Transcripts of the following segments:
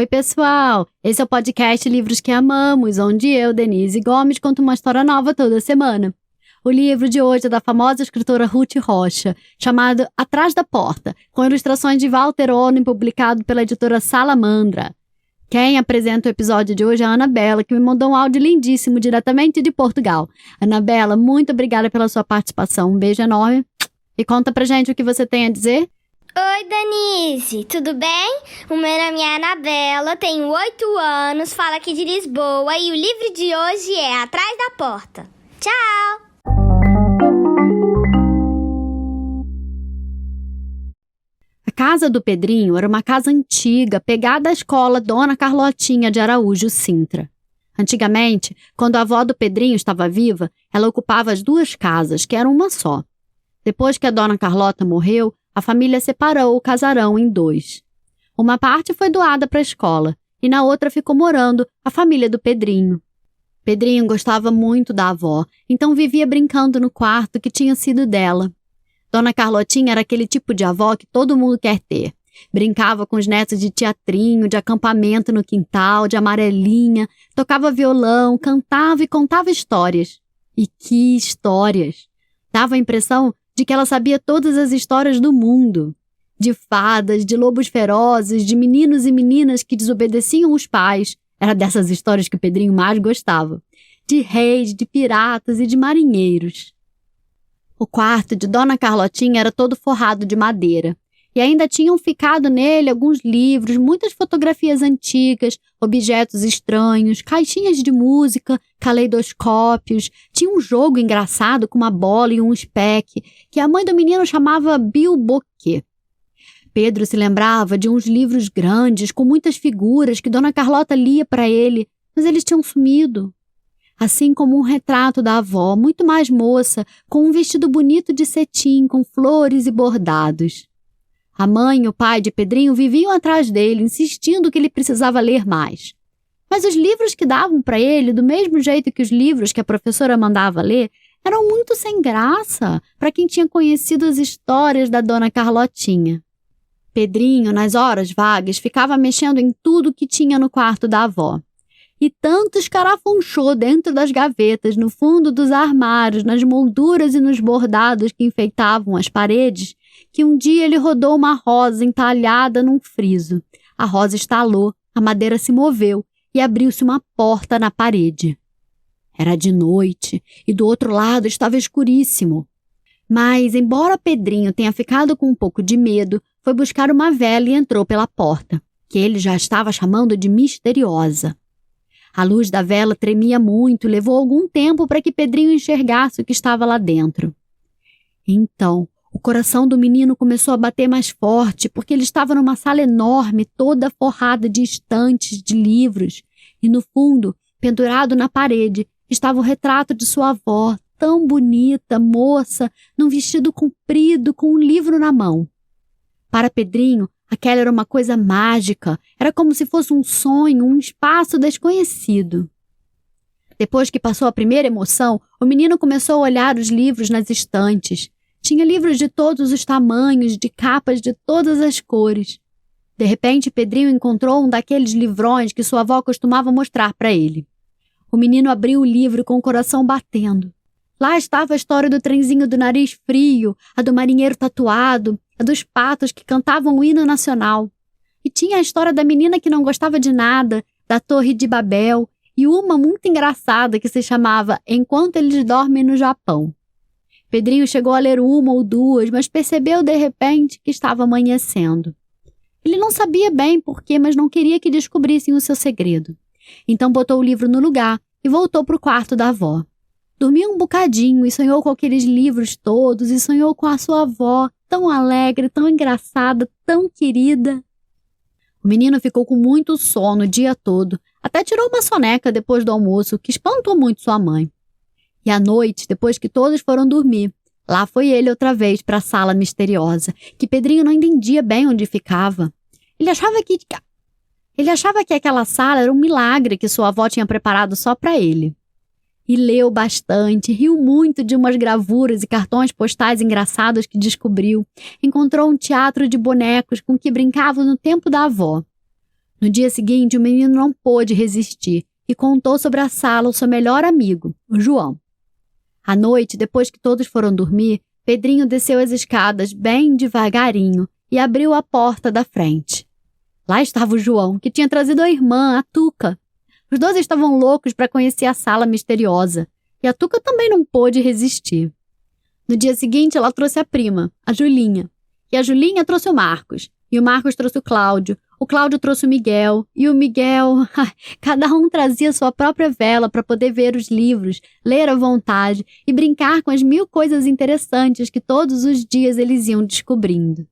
Oi, pessoal! Esse é o podcast Livros que Amamos, onde eu, Denise Gomes, conto uma história nova toda semana. O livro de hoje é da famosa escritora Ruth Rocha, chamado Atrás da Porta, com ilustrações de Walter Onni, publicado pela editora Salamandra. Quem apresenta o episódio de hoje é a Anabela, que me mandou um áudio lindíssimo diretamente de Portugal. Anabela, muito obrigada pela sua participação. Um beijo enorme. E conta pra gente o que você tem a dizer. Oi, Denise, tudo bem? O meu nome é Anabela, tenho 8 anos, falo aqui de Lisboa e o livro de hoje é Atrás da Porta. Tchau! A casa do Pedrinho era uma casa antiga, pegada à escola Dona Carlotinha de Araújo Sintra. Antigamente, quando a avó do Pedrinho estava viva, ela ocupava as duas casas, que eram uma só. Depois que a Dona Carlota morreu, a família separou o casarão em dois. Uma parte foi doada para a escola e na outra ficou morando a família do Pedrinho. Pedrinho gostava muito da avó, então vivia brincando no quarto que tinha sido dela. Dona Carlotinha era aquele tipo de avó que todo mundo quer ter. Brincava com os netos de teatrinho, de acampamento no quintal, de amarelinha, tocava violão, cantava e contava histórias. E que histórias! Dava a impressão de que ela sabia todas as histórias do mundo. De fadas, de lobos ferozes, de meninos e meninas que desobedeciam os pais. Era dessas histórias que o Pedrinho mais gostava. De reis, de piratas e de marinheiros. O quarto de Dona Carlotinha era todo forrado de madeira. E ainda tinham ficado nele alguns livros, muitas fotografias antigas, objetos estranhos, caixinhas de música, caleidoscópios. Tinha um jogo engraçado com uma bola e um espeque, que a mãe do menino chamava bilboquê. Pedro se lembrava de uns livros grandes, com muitas figuras, que Dona Carlota lia para ele, mas eles tinham sumido. Assim como um retrato da avó, muito mais moça, com um vestido bonito de cetim, com flores e bordados. A mãe e o pai de Pedrinho viviam atrás dele, insistindo que ele precisava ler mais. Mas os livros que davam para ele, do mesmo jeito que os livros que a professora mandava ler, eram muito sem graça para quem tinha conhecido as histórias da Dona Carlotinha. Pedrinho, nas horas vagas, ficava mexendo em tudo que tinha no quarto da avó. E tanto escarafunchou dentro das gavetas, no fundo dos armários, nas molduras e nos bordados que enfeitavam as paredes, que um dia ele rodou uma rosa entalhada num friso. A rosa estalou, a madeira se moveu e abriu-se uma porta na parede. Era de noite e do outro lado estava escuríssimo. Mas, embora Pedrinho tenha ficado com um pouco de medo, foi buscar uma vela e entrou pela porta, que ele já estava chamando de misteriosa. A luz da vela tremia muito e levou algum tempo para que Pedrinho enxergasse o que estava lá dentro. Então, o coração do menino começou a bater mais forte, porque ele estava numa sala enorme, toda forrada de estantes de livros, e no fundo, pendurado na parede, estava o retrato de sua avó, tão bonita, moça, num vestido comprido, com um livro na mão. Para Pedrinho, aquela era uma coisa mágica, era como se fosse um sonho, um espaço desconhecido. Depois que passou a primeira emoção, o menino começou a olhar os livros nas estantes. Tinha livros de todos os tamanhos, de capas de todas as cores. De repente, Pedrinho encontrou um daqueles livrões que sua avó costumava mostrar para ele. O menino abriu o livro com o coração batendo. Lá estava a história do trenzinho do nariz frio, a do marinheiro tatuado, a dos patos que cantavam o hino nacional. E tinha a história da menina que não gostava de nada, da Torre de Babel, e uma muito engraçada que se chamava Enquanto Eles Dormem no Japão. Pedrinho chegou a ler uma ou duas, mas percebeu de repente que estava amanhecendo. Ele não sabia bem por quê, mas não queria que descobrissem o seu segredo. Então botou o livro no lugar e voltou para o quarto da avó. Dormiu um bocadinho e sonhou com aqueles livros todos e sonhou com a sua avó, tão alegre, tão engraçada, tão querida. O menino ficou com muito sono o dia todo, até tirou uma soneca depois do almoço, que espantou muito sua mãe. E à noite, depois que todos foram dormir, lá foi ele outra vez para a sala misteriosa, que Pedrinho não entendia bem onde ficava. Ele achava que aquela sala era um milagre que sua avó tinha preparado só para ele. E leu bastante, riu muito de umas gravuras e cartões postais engraçados que descobriu. Encontrou um teatro de bonecos com que brincava no tempo da avó. No dia seguinte, o menino não pôde resistir e contou sobre a sala ao seu melhor amigo, o João. À noite, depois que todos foram dormir, Pedrinho desceu as escadas bem devagarinho e abriu a porta da frente. Lá estava o João, que tinha trazido a irmã, a Tuca. Os dois estavam loucos para conhecer a sala misteriosa, e a Tuca também não pôde resistir. No dia seguinte, ela trouxe a prima, a Julinha. E a Julinha trouxe o Marcos, e o Marcos trouxe o Cláudio trouxe o Miguel, e o Miguel... Cada um trazia sua própria vela para poder ver os livros, ler à vontade e brincar com as 1000 coisas interessantes que todos os dias eles iam descobrindo.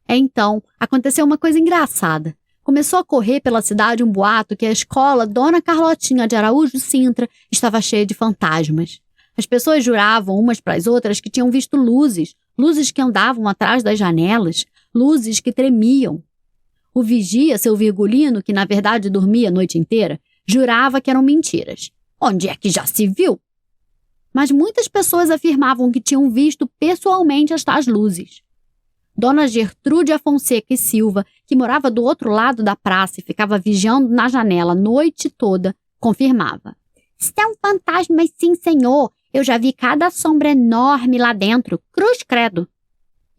Então, aconteceu uma coisa engraçada. Começou a correr pela cidade um boato que a escola Dona Carlotinha de Araújo Sintra estava cheia de fantasmas. As pessoas juravam umas para as outras que tinham visto luzes que andavam atrás das janelas, luzes que tremiam. O vigia, seu Virgulino, que na verdade dormia a noite inteira, jurava que eram mentiras. Onde é que já se viu? Mas muitas pessoas afirmavam que tinham visto pessoalmente as tais luzes. Dona Gertrude Afonseca e Silva, que morava do outro lado da praça e ficava vigiando na janela a noite toda, confirmava. São fantasmas, sim, senhor. Eu já vi cada sombra enorme lá dentro. Cruz credo.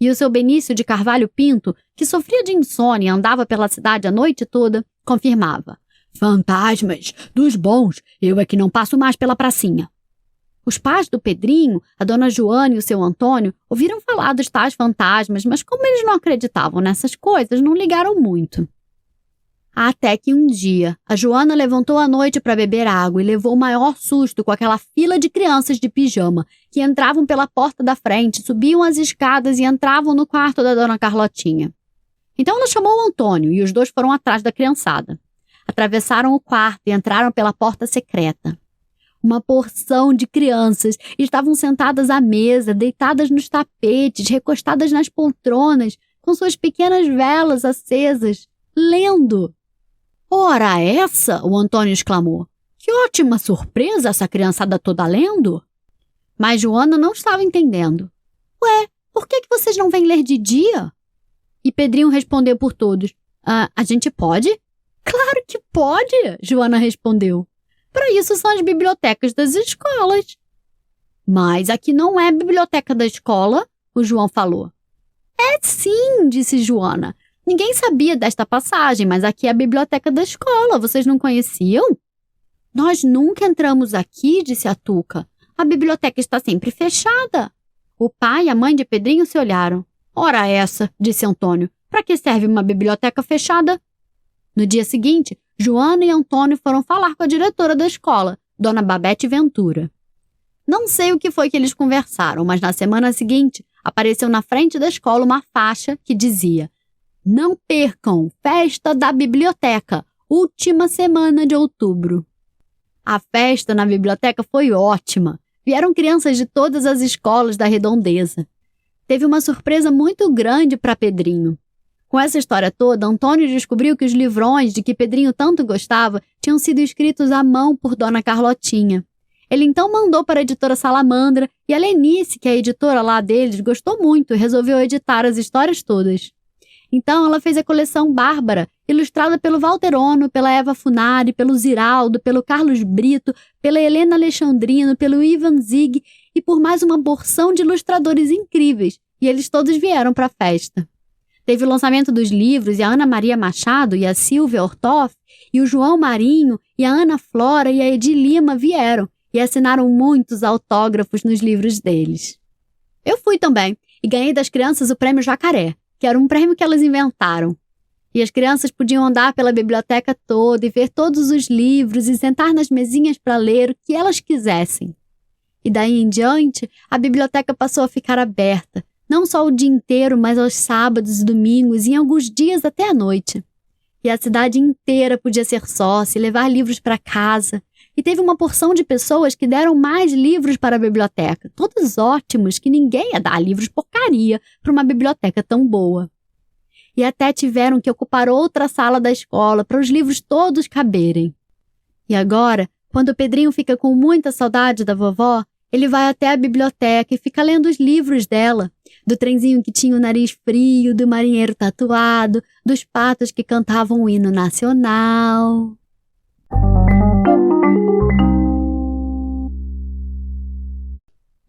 E o seu Benício de Carvalho Pinto, que sofria de insônia e andava pela cidade a noite toda, confirmava. Fantasmas, dos bons, eu é que não passo mais pela pracinha. Os pais do Pedrinho, a dona Joana e o seu Antônio, ouviram falar dos tais fantasmas, mas como eles não acreditavam nessas coisas, não ligaram muito. Até que um dia, a Joana levantou à noite para beber água e levou o maior susto com aquela fila de crianças de pijama que entravam pela porta da frente, subiam as escadas e entravam no quarto da dona Carlotinha. Então ela chamou o Antônio e os dois foram atrás da criançada. Atravessaram o quarto e entraram pela porta secreta. Uma porção de crianças estavam sentadas à mesa, deitadas nos tapetes, recostadas nas poltronas, com suas pequenas velas acesas, lendo. Ora essa, o Antônio exclamou. Que ótima surpresa essa criançada toda lendo. Mas Joana não estava entendendo. Ué, por que vocês não vêm ler de dia? E Pedrinho respondeu por todos. A gente pode? Claro que pode, Joana respondeu. Para isso são as bibliotecas das escolas. Mas aqui não é biblioteca da escola, o João falou. É sim, disse Joana. Ninguém sabia desta passagem, mas aqui é a biblioteca da escola. Vocês não conheciam? Nós nunca entramos aqui, disse a Tuca. A biblioteca está sempre fechada. O pai e a mãe de Pedrinho se olharam. Ora essa, disse Antônio. Para que serve uma biblioteca fechada? No dia seguinte, Joana e Antônio foram falar com a diretora da escola, Dona Babete Ventura. Não sei o que foi que eles conversaram, mas na semana seguinte apareceu na frente da escola uma faixa que dizia: Não percam, festa da biblioteca, última semana de outubro. A festa na biblioteca foi ótima. Vieram crianças de todas as escolas da redondeza. Teve uma surpresa muito grande para Pedrinho. Com essa história toda, Antônio descobriu que os livrões de que Pedrinho tanto gostava tinham sido escritos à mão por Dona Carlotinha. Ele então mandou para a editora Salamandra e a Lenice, que é a editora lá deles, gostou muito e resolveu editar as histórias todas. Então ela fez a coleção Bárbara, ilustrada pelo Walter Ono, pela Eva Funari, pelo Ziraldo, pelo Carlos Brito, pela Helena Alexandrino, pelo Ivan Zig e por mais uma porção de ilustradores incríveis, e eles todos vieram para a festa. Teve o lançamento dos livros e a Ana Maria Machado e a Silvia Ortoff e o João Marinho e a Ana Flora e a Edi Lima vieram e assinaram muitos autógrafos nos livros deles. Eu fui também e ganhei das crianças o prêmio Jacaré, que era um prêmio que elas inventaram. E as crianças podiam andar pela biblioteca toda e ver todos os livros e sentar nas mesinhas para ler o que elas quisessem. E daí em diante, a biblioteca passou a ficar aberta, não só o dia inteiro, mas aos sábados e domingos e em alguns dias até à noite. E a cidade inteira podia ser sócia e levar livros para casa. E teve uma porção de pessoas que deram mais livros para a biblioteca, todos ótimos, que ninguém ia dar livros porcaria para uma biblioteca tão boa. E até tiveram que ocupar outra sala da escola para os livros todos caberem. E agora, quando o Pedrinho fica com muita saudade da vovó, ele vai até a biblioteca e fica lendo os livros dela. Do trenzinho que tinha o nariz frio, do marinheiro tatuado, dos patos que cantavam o hino nacional.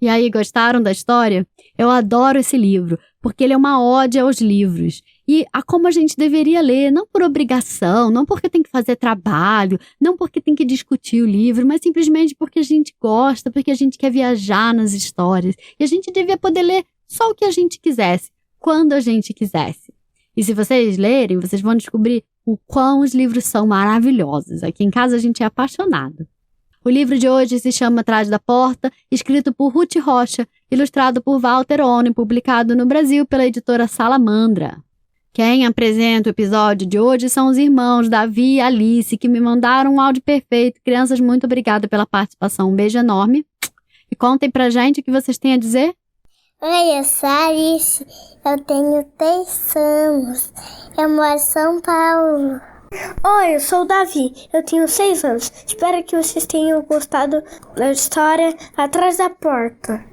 E aí, gostaram da história? Eu adoro esse livro, porque ele é uma ode aos livros. E a como a gente deveria ler, não por obrigação, não porque tem que fazer trabalho, não porque tem que discutir o livro, mas simplesmente porque a gente gosta, porque a gente quer viajar nas histórias. E a gente devia poder ler só o que a gente quisesse, quando a gente quisesse. E se vocês lerem, vocês vão descobrir o quão os livros são maravilhosos. Aqui em casa a gente é apaixonado. O livro de hoje se chama Atrás da Porta, escrito por Ruth Rocha, ilustrado por Walter Oni, publicado no Brasil pela editora Salamandra. Quem apresenta o episódio de hoje são os irmãos Davi e Alice, que me mandaram um áudio perfeito. Crianças, muito obrigada pela participação. Um beijo enorme. E contem pra gente o que vocês têm a dizer. Oi, eu sou a Alice. Eu tenho 3 anos. Eu moro em São Paulo. Oi, eu sou o Davi, eu tenho 6 anos. Espero que vocês tenham gostado da história Atrás da Porta.